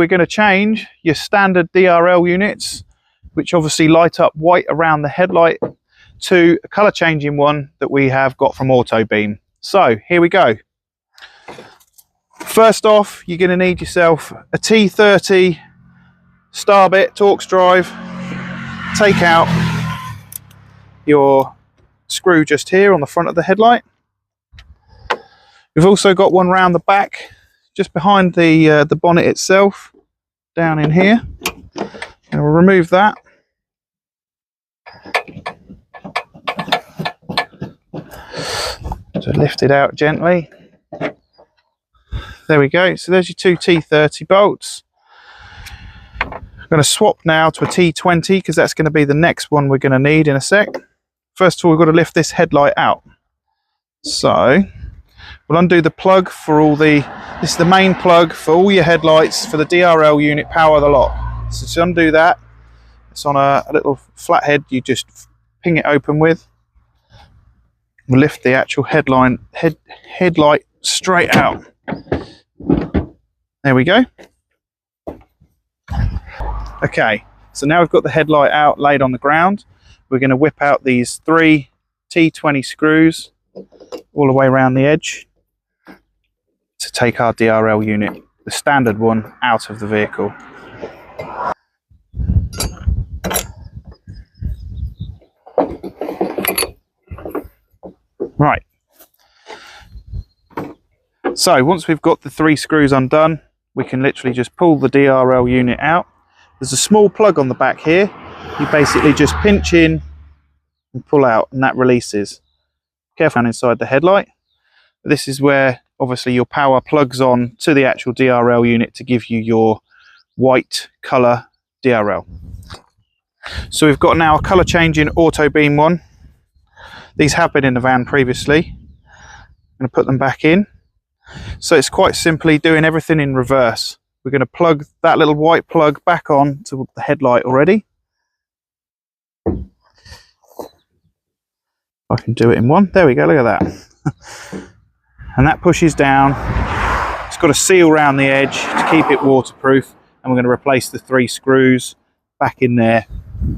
we're going to change your standard DRL units, which obviously light up white around the headlight, to a colour changing one that we have got from Autobeam. So here we go. First off, you're going to need yourself a T30 Starbit Torx drive. Take out your screw just here on the front of the headlight. We've also got one round the back, just behind the bonnet itself, down in here. And we'll remove that. So lift it out gently. There we go. So there's your two T30 bolts. I'm going to swap now to a T20 because that's going to be the next one we're going to need in a sec. First of all, we've got to lift this headlight out. So we'll undo the plug for all the, this is the main plug for all your headlights for the DRL unit, power the lot. So to undo that, it's on a little flathead you just ping it open with. We'll lift the actual headlight straight out. There we go. Okay, so now we've got the headlight out, laid on the ground. We're going to whip out these 3 T20 screws all the way around the edge to take our DRL unit, the standard one, out of the vehicle. Right. So once we've got the 3 screws undone, we can literally just pull the DRL unit out. There's a small plug on the back here. You basically just pinch in and pull out, and that releases. Careful down inside the headlight. This is where obviously your power plugs on to the actual DRL unit to give you your white colour DRL. So we've got now a colour changing Autobeam one. These have been in the van previously. I'm going to put them back in. So it's quite simply doing everything in reverse. We're going to plug that little white plug back on to the headlight already. I can do it in one. There we go, look at that. And that pushes down. It's got a seal around the edge to keep it waterproof. And we're going to replace the 3 screws back in there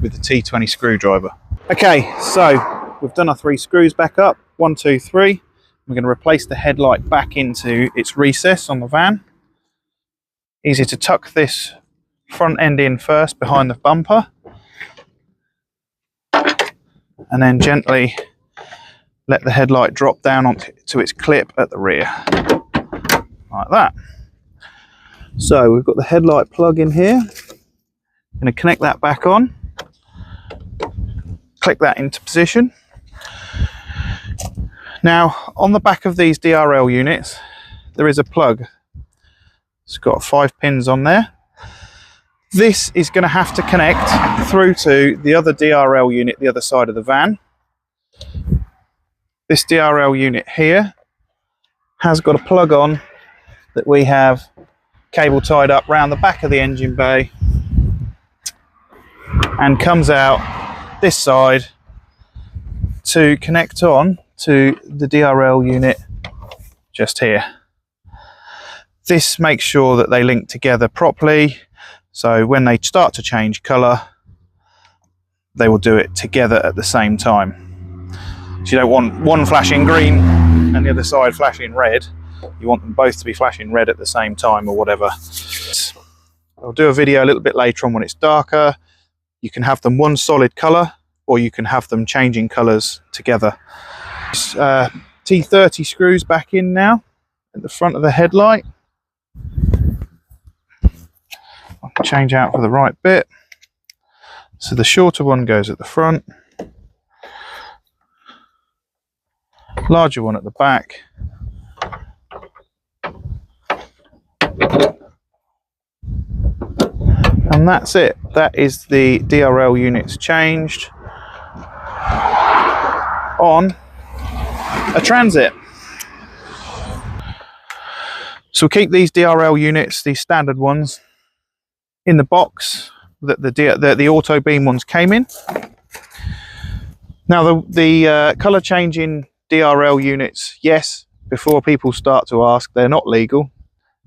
with the T20 screwdriver. Okay, so we've done our 3 screws back up. 1, 2, 3. We're going to replace the headlight back into its recess on the van. Easy to tuck this front end in first behind the bumper. And then gently let the headlight drop down onto its clip at the rear. Like that. So we've got the headlight plug in here. I'm going to connect that back on. Click that into position. Now, on the back of these DRL units, there is a plug. It's got 5 pins on there. This is going to have to connect through to the other DRL unit, the other side of the van. This DRL unit here has got a plug on that we have cable tied up round the back of the engine bay and comes out this side to connect on to the DRL unit just here. This makes sure that they link together properly, so when they start to change colour, they will do it together at the same time. So you don't want one flashing green and the other side flashing red. You want them both to be flashing red at the same time or whatever. I'll do a video a little bit later on when it's darker. You can have them one solid colour, or you can have them changing colours together. T30 screws back in now at the front of the headlight. I can change out for the right bit. So the shorter one goes at the front, larger one at the back. And that's it. That is the DRL units changed on a Transit. So we'll keep these DRL units, these standard ones, in the box that the Autobeam ones came in. Now the colour changing DRL units, yes, before people start to ask, they're not legal.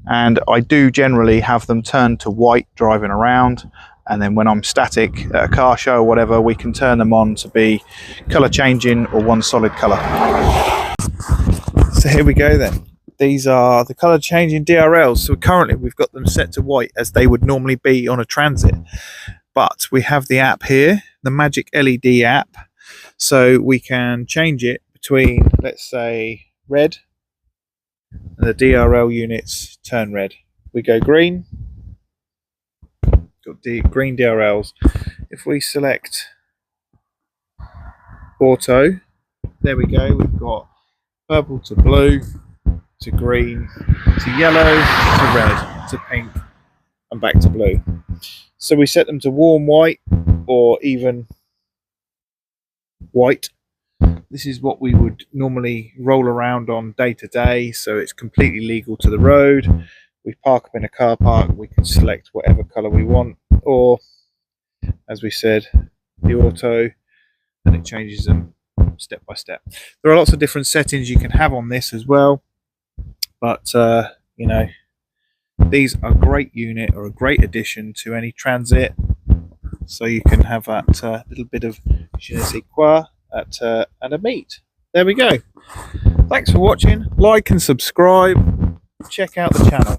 and I do generally have them turned to white driving around, and then when I'm static at a car show or whatever, we can turn them on to be colour changing or one solid colour. So here we go then. These are the colour changing DRLs. So currently we've got them set to white as they would normally be on a Transit, but we have the app here, the Magic LED app, so we can change it between, let's say, red, and the DRL units turn red. We go green, got the green DRLs. If we select auto, there we go, we've got purple to blue to green to yellow to red to pink and back to blue. So we set them to warm white or even white. This is what we would normally roll around on day to day, so it's completely legal to the road. We park up in a car park, we can select whatever colour we want, or as we said, the auto, and it changes them step by step. There are lots of different settings you can have on this as well, but you know, these are a great unit or a great addition to any Transit, so you can have that little bit of je ne sais quoi at a meet. There we go. Thanks for watching. Like and subscribe. Check out the channel.